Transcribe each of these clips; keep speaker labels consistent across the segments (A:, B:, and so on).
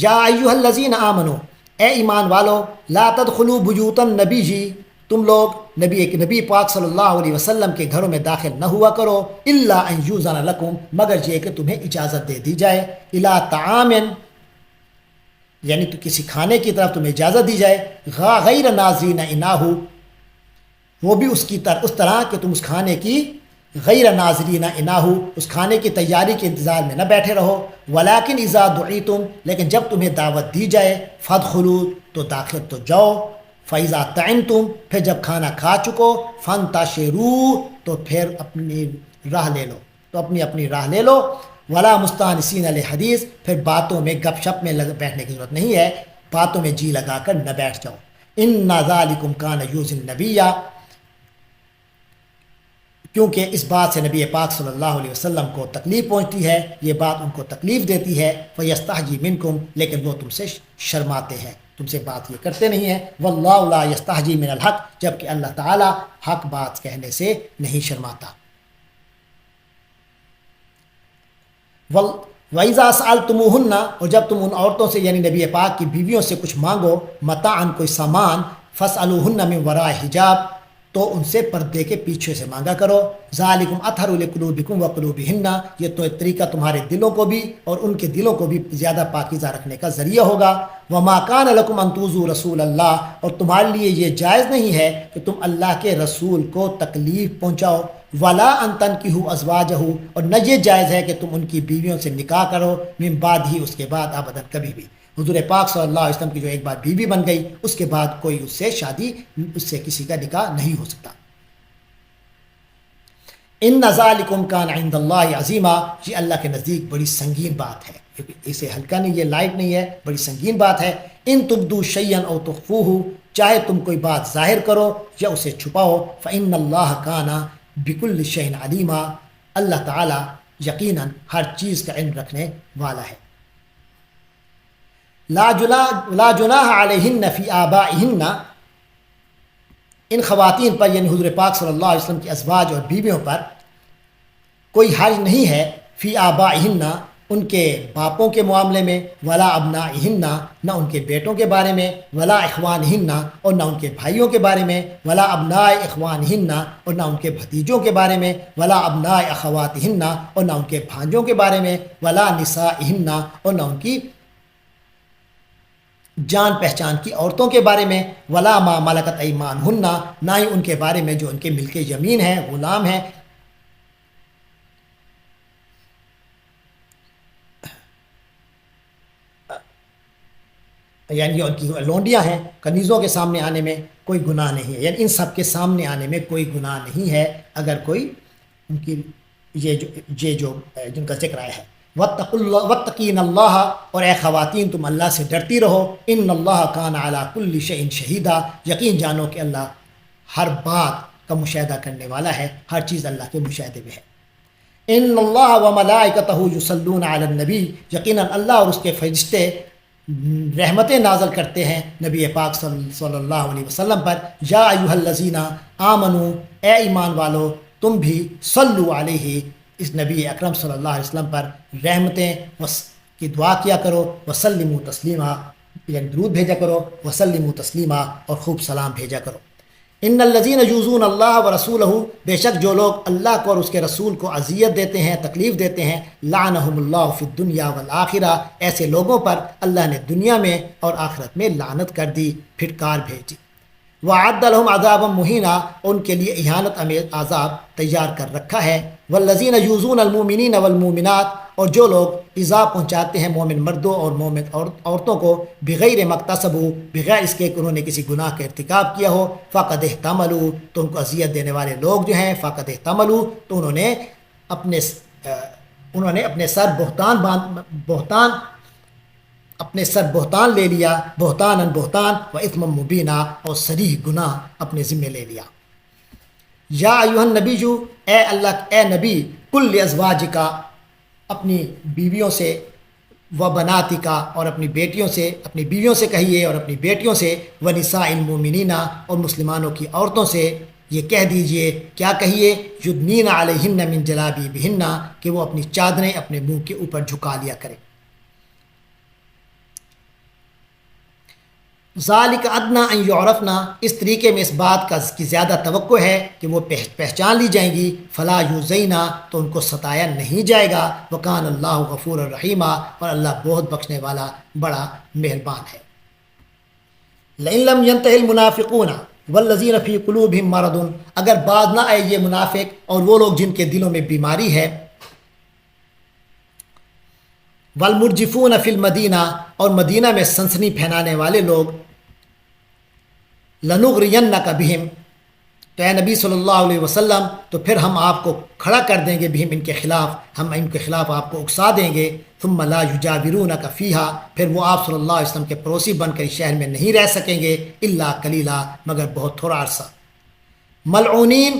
A: یا ایھا الذین آمنو، اے ایمان والو، لا تدخلوا بیوت النبی جی، تم لوگ نبی پاک صلی اللہ علیہ وسلم کے گھروں میں داخل نہ ہوا کرو، الا ان یؤذن لکم، مگر یہ کہ تمہیں اجازت دے دی جائے، الی طعام، یعنی تو کسی کھانے کی طرف تمہیں اجازت دی جائے، غیر ناظرین اناہ، وہ بھی اس طرح کہ تم اس کھانے کی غیر ناظرین اناہ، اس کھانے کی تیاری کے انتظار میں نہ بیٹھے رہو، ولیکن اذا دعیتم، لیکن جب تمہیں دعوت دی جائے، فادخلوا، تو داخل تو جاؤ، فاذا طعمتم، پھر جب کھانا کھا چکو، فانتشروا، تو پھر اپنی راہ لے لو، تو اپنی راہ لے لو، ولا مستانسین الحدیث، پھر باتوں میں گپ شپ میں بیٹھنے کی ضرورت نہیں ہے، باتوں میں جی لگا کر نہ بیٹھ جاؤ، ان ذالکم کان یؤذی النبی، کیونکہ اس بات سے نبی پاک صلی اللہ علیہ وسلم کو تکلیف پہنچتی ہے، یہ بات ان کو تکلیف دیتی ہے، فیستحجی منکم، لیکن وہ تم سے شرماتے ہیں، تم سے بات یہ کرتے نہیں ہیں، واللہ لا یستحجی من الحق، جبکہ اللہ تعالی حق بات کہنے سے نہیں شرماتا۔ وَإِذَا سَأَلْتُمُوهُنَّ، اور جب تم ان عورتوں سے یعنی نبی پاک کی بیویوں سے کچھ مانگو، متاعن، کوئی سامان، فَاسْأَلُوهُنَّ مِنْ وَرَاءِ حجاب، تو ان سے پردے کے پیچھے سے مانگا کرو، ذالکم اطہر لقلوبکم وقلوبہن، یہ تو ایک طریقہ تمہارے دلوں کو بھی اور ان کے دلوں کو بھی زیادہ پاکیزہ رکھنے کا ذریعہ ہوگا، وما کان لکم ان تؤذوا رسول اللہ، اور تمہارے لیے یہ جائز نہیں ہے کہ تم اللہ کے رسول کو تکلیف پہنچاؤ، ولا ان تنکحوا ازواجہ، اور نہ یہ جائز ہے کہ تم ان کی بیویوں سے نکاح کرو، من بعد ہی، اس کے بعد، ابدا، کبھی بھی۔ حضور پاک صلی اللہ علیہ وسلم کی جو ایک بار بیوی بن گئی، اس کے بعد کوئی اس سے شادی، اس سے کسی کا نکاح نہیں ہو سکتا۔ ان ذالکم کان عند اللہ عظیما، یہ اللہ کے نزدیک بڑی سنگین بات ہے، اسے ہلکا نہیں، یہ لائٹ نہیں ہے، بڑی سنگین بات ہے۔ ان تبدوا شیئا او تخفوہ، چاہے تم کوئی بات ظاہر کرو یا اسے چھپاؤ، فإن اللہ کان بکل شیء علیما، اللہ تعالی یقیناً ہر چیز کا علم رکھنے والا ہے۔ لا جناح علیہن فی آبائہن، ان خواتین پر یعنی حضور پاک صلی اللہ علیہ وسلم کی ازواج اور بیویوں پر کوئی حرج نہیں ہے، فی آبائہن، ان کے باپوں کے معاملے میں، ولا ابنائہن، نہ ان کے بیٹوں کے بارے میں، ولا اخوانہن، اور نہ ان کے بھائیوں کے بارے میں، ولا ابناء اخوانہن، اور نہ ان کے بھتیجوں کے بارے میں، ولا ابناء اخواتہن، اور نہ ان کے بھانجوں کے بارے میں، ولا نسائہن، اور نہ ان کی جان پہچان کی عورتوں کے بارے میں، ولا ما ملکت ایمانہن، نہ ہی ان کے بارے میں جو ان کے ملک یمین ہیں، غلام ہیں، یعنی ان کی لونڈیاں ہیں، کنیزوں کے سامنے آنے میں کوئی گناہ نہیں ہے، یعنی ان سب کے سامنے آنے میں کوئی گناہ نہیں ہے اگر کوئی ان کی یہ جو جن کا ذکر آیا ہے۔ واتقین اللہ، اور اے خواتین تم اللہ سے ڈرتی رہو، ان اللہ کان علی کل شیء شہیدا، یقین جانو کہ اللہ ہر بات کا مشاہدہ کرنے والا ہے، ہر چیز اللہ کے مشاہدے میں ہے۔ ان اللہ وملائکتہ یصلون علی النبی، یقیناً اللہ اور اس کے فرشتے رحمتیں نازل کرتے ہیں نبی پاک صلی اللہ علیہ وسلم پر۔ یا ایھا الذین آمنو، اے ایمان والو، تم بھی صلو علیہ، اس نبی اکرم صلی اللہ علیہ وسلم پر رحمتیں کی دعا کیا کرو، وسلموا تسلیما، یعنی درود بھیجا کرو، وسلموا تسلیما، اور خوب سلام بھیجا کرو۔ ان الذین یؤذون اللہ ورسولہ، بے شک جو لوگ اللہ کو اور اس کے رسول کو اذیت دیتے ہیں، تکلیف دیتے ہیں، لعنہم اللہ فی الدنیا والآخرہ، ایسے لوگوں پر اللہ نے دنیا میں اور آخرت میں لعنت کر دی، پھٹکار بھیج دی۔ وَأَعَدَّ لَهُمْ عَذَابًا مُهِينًا، ان کے لیے اہانت آمیز عذاب تیار کر رکھا ہے۔ وَالَّذِينَ يُؤْذُونَ الْمُؤْمِنِينَ وَالْمُؤْمِنَاتِ، اور جو لوگ ایذا پہنچاتے ہیں مومن مردوں اور مومن عورتوں کو، بغیر مکتسبوا، بغیر اس کے کہ انہوں نے کسی گناہ کا ارتکاب کیا ہو، فقد احتملوا، تو ان کو اذیت دینے والے لوگ جو ہیں، فقد احتملوا، تو انہوں نے اپنے سر بہتان لے لیا، بہتان و اثم مبینہ، اور صریح گناہ اپنے ذمے لے لیا۔ یا ایھا النبی، اے نبی، کل ازواجکا، اپنی بیویوں سے، و بناتکا، اور اپنی بیویوں سے کہیے اور اپنی بیٹیوں سے، و نساء المؤمنین، اور مسلمانوں کی عورتوں سے یہ کہہ دیجئے، کیا کہیے، یدنین علیہن من جلابیبہن، کہ وہ اپنی چادریں اپنے منہ کے اوپر جھکا لیا کریں۔ ذالک ادنا ان یعرفنا، اس طریقے میں اس بات کی زیادہ توقع ہے کہ وہ پہچان لی جائیں گی، فلا یوزینا، تو ان کو ستایا نہیں جائے گا، وکان اللہ غفور الرحیمہ، اور اللہ بہت بخشنے والا بڑا مہربان ہے۔ لئن لم ينتهي المنافقون والذین فی قلوبهم مرض، اگر باز نہ آئے یہ منافق اور وہ لوگ جن کے دلوں میں بیماری ہے، والمرجفون فی المدینہ، اور مدینہ میں سنسنی پھیلانے والے لوگ، لنغرینک بہم، تو اے نبی صلی اللہ علیہ وسلم تو پھر ہم آپ کو کھڑا کر دیں گے بہم، ان کے خلاف، ہم ان کے خلاف آپ کو اکسا دیں گے، ثم لا یجاورونک فیہا، پھر وہ آپ صلی اللہ علیہ وسلم کے پڑوسی بن کر اس شہر میں نہیں رہ سکیں گے، الا قلیلا، مگر بہت تھوڑا عرصہ، ملعونین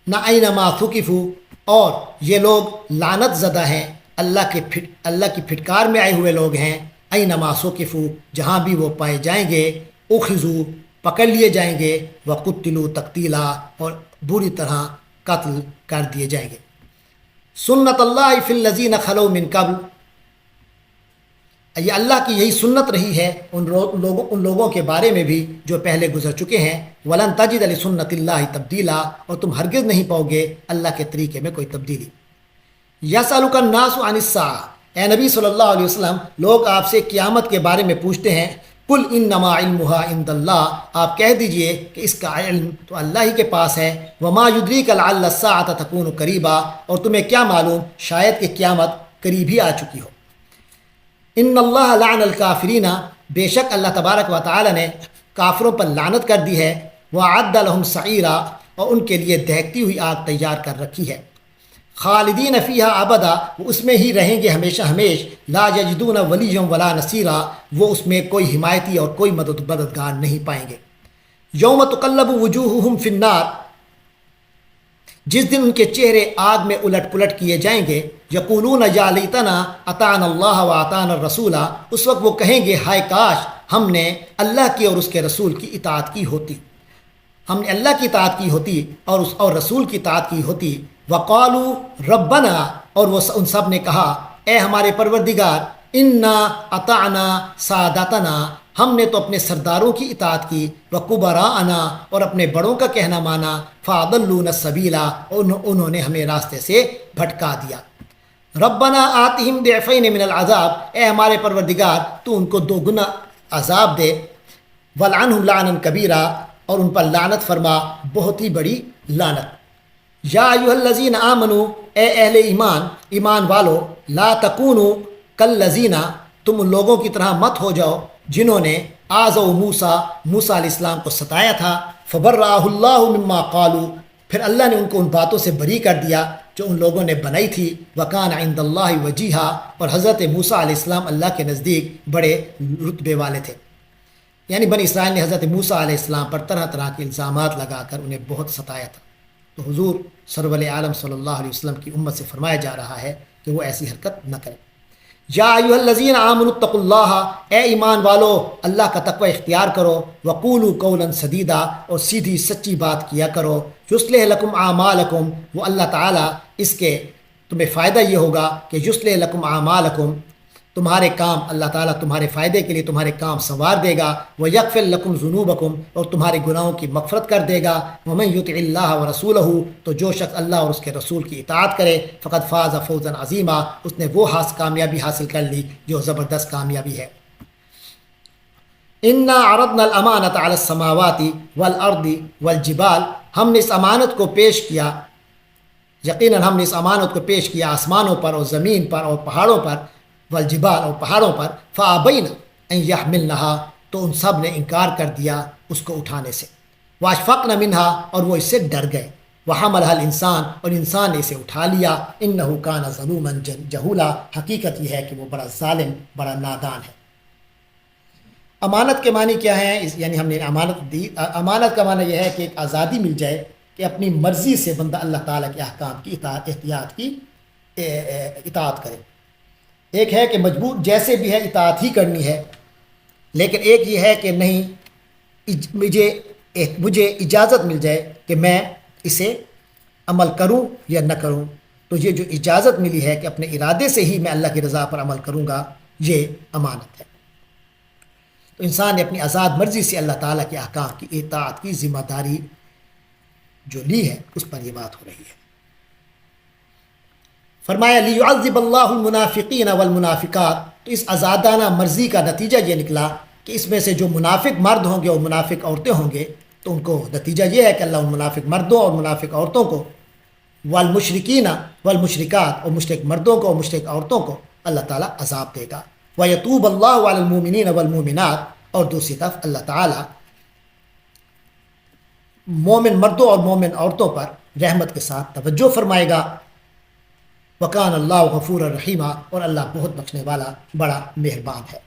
A: نہ اینما ثقفوا، اور یہ لوگ لعنت زدہ ہیں، اللہ کی پھٹکار میں آئے ہوئے لوگ ہیں، اینما ثقفوا، جہاں بھی وہ پائے جائیں گے، اخذوا، پکڑ لیے جائیں گے، وقتلوا تقتیلا، اور بری طرح قتل کر دیے جائیں گے۔ سنت اللہ فی الذین خلو من قبل، یہ اللہ کی یہی سنت رہی ہے ان لوگوں کے بارے میں بھی جو پہلے گزر چکے ہیں، ولن تجد لسنت اللہ تبدیلا، اور تم ہرگز نہیں پاؤ گے اللہ کے طریقے میں کوئی تبدیلی۔ یسألک الناس عن الساعہ، اے نبی صلی اللہ علیہ وسلم لوگ آپ سے قیامت کے بارے میں پوچھتے ہیں، قل انما علمها عند اللہ، آپ کہہ دیجئے کہ اس کا علم تو اللہ ہی کے پاس ہے، وما یدریک لعل الساعۃ تکون قریبا، اور تمہیں کیا معلوم شاید کہ قیامت قریب ہی آ چکی ہو۔ ان اللہ لعن الکافرین، بے شک اللہ تبارک و تعالی نے کافروں پر لعنت کر دی ہے، وأعد لهم سعیرا، اور ان کے لیے دہکتی ہوئی آگ تیار کر رکھی ہے، خالدین فیہا ابدا، وہ اس میں ہی رہیں گے ہمیشہ ہمیش، لا یجدون ولیا ولا نصیرا، وہ اس میں کوئی حمایتی اور کوئی مددگار نہیں پائیں گے۔ یوم تقلب وجوہہم فی النار، جس دن ان کے چہرے آگ میں الٹ پلٹ کیے جائیں گے، یقولون یا لیتنا اطعنا اللہ و اطعنا الرسول، اس وقت وہ کہیں گے ہائے کاش ہم نے اللہ کی اور اس کے رسول کی اطاعت کی ہوتی، ہم نے اللہ کی اطاعت کی ہوتی اور رسول کی اطاعت کی ہوتی۔ وقالو ربنا، اور وہ ان سب نے کہا اے ہمارے پروردگار، انا اطعنا سادتنا، ہم نے تو اپنے سرداروں کی اطاعت کی، وکبراءنا، اور اپنے بڑوں کا کہنا مانا، فاضلونا السبیلا، انہوں نے ہمیں راستے سے بھٹکا دیا۔ ربنا آتہم ضعفین من العذاب، اے ہمارے پروردگار تو ان کو 2 گنا عذاب دے، ولعنہم لعنا کبیرا، اور ان پر لعنت فرما بہت ہی بڑی لعنت۔ یا ایھا الذین آمنوا، اے اہل ایمان والو، لا تکونوا کالذین، تم ان لوگوں کی طرح مت ہو جاؤ جنہوں نے آذوا موسیٰ علیہ السلام کو ستایا تھا، فبرأہ اللہ مما قالوا، پھر اللہ نے ان کو ان باتوں سے بری کر دیا جو ان لوگوں نے بنائی تھی، وکان عند اللہ وجیہا، اور حضرت موسیٰ علیہ السلام اللہ کے نزدیک بڑے رتبے والے تھے۔ یعنی بنی اسرائیل نے حضرت موسیٰ علیہ السلام پر طرح طرح کے الزامات لگا کر انہیں بہت ستایا تھا، تو حضور سرور عالم صلی اللہ علیہ وسلم کی امت سے فرمایا جا رہا ہے کہ وہ ایسی حرکت نہ کرے۔ یا ایھا الذین آمنوا اتقوا اللہ، اے ایمان والو اللہ کا تقوی اختیار کرو، وقولوا قولا سدیدا، اور سیدھی سچی بات کیا کرو، یصلح لکم اعمالکم، وہ اللہ تعالیٰ اس کے تمہیں فائدہ یہ ہوگا کہ یصلح لکم اعمالکم، تمہارے کام اللہ تعالیٰ تمہارے فائدے کے لیے تمہارے کام سنوار دے گا، ویغفر لکم ذنوبکم، اور تمہارے گناہوں کی مغفرت کر دے گا، ومن یطع اللہ ورسولہ، تو جو شخص اللہ اور اس کے رسول کی اطاعت کرے، فقد فاز فوزا عظیما، اس نے وہ کامیابی حاصل کر لی جو زبردست کامیابی ہے۔ انا عرضنا الامانۃ علی السماوات والارض والجبال، ہم نے اس امانت کو پیش کیا، یقیناً ہم نے اس امانت کو پیش کیا آسمانوں پر اور زمین پر اور پہاڑوں پر، والجبال، اور پہاڑوں پر، فابین ان یحملنہا، تو ان سب نے انکار کر دیا اس کو اٹھانے سے، واشفقن منہا، اور وہ اس سے ڈر گئے، وحملھا الانسان، اور انسان نے اسے اٹھا لیا، انہ کان ظلوما جہولا، حقیقت یہ ہے کہ وہ بڑا ظالم، بڑا نادان ہے۔ امانت کے معنی کیا ہیں؟ یعنی ہم نے امانت دی، امانت کا معنی یہ ہے کہ ایک آزادی مل جائے کہ اپنی مرضی سے بندہ اللہ تعالیٰ کے احکام کی اطاعت کرے۔ ایک ہے کہ مجبور جیسے بھی ہے اطاعت ہی کرنی ہے، لیکن ایک یہ ہے کہ نہیں، مجھے اجازت مل جائے کہ میں اسے عمل کروں یا نہ کروں، تو یہ جو اجازت ملی ہے کہ اپنے ارادے سے ہی میں اللہ کی رضا پر عمل کروں گا، یہ امانت ہے۔ تو انسان نے اپنی آزاد مرضی سے اللہ تعالیٰ کے احکام کی اطاعت کی ذمہ داری جو لی ہے اس پر یہ بات ہو رہی ہے. فرمایا لیعذب اللہ المنافقین والمنافقات. تو اس آزادانہ مرضی کا نتیجہ یہ نکلا کہ اس میں سے جو منافق مرد ہوں گے اور منافق عورتیں ہوں گے تو ان کو نتیجہ یہ ہے کہ اللہ ان منافق مردوں اور منافق عورتوں کو، والمشرکین والمشرکات، اور مشرک مردوں کو اور مشرک عورتوں کو اللہ تعالیٰ عذاب دے گا. وَيَتُوبَ اللَّهُ عَلَى الْمُؤْمِنِينَ وَالْمُؤْمِنَاتِ. اور دوسری طرف اللہ تعالیٰ مومن مردوں اور مومن عورتوں پر رحمت کے ساتھ توجہ فرمائے گا. وَكَانَ اللَّهُ غَفُورًا رَحِيمًا. اور اللہ بہت بخشنے والا بڑا مہربان ہے.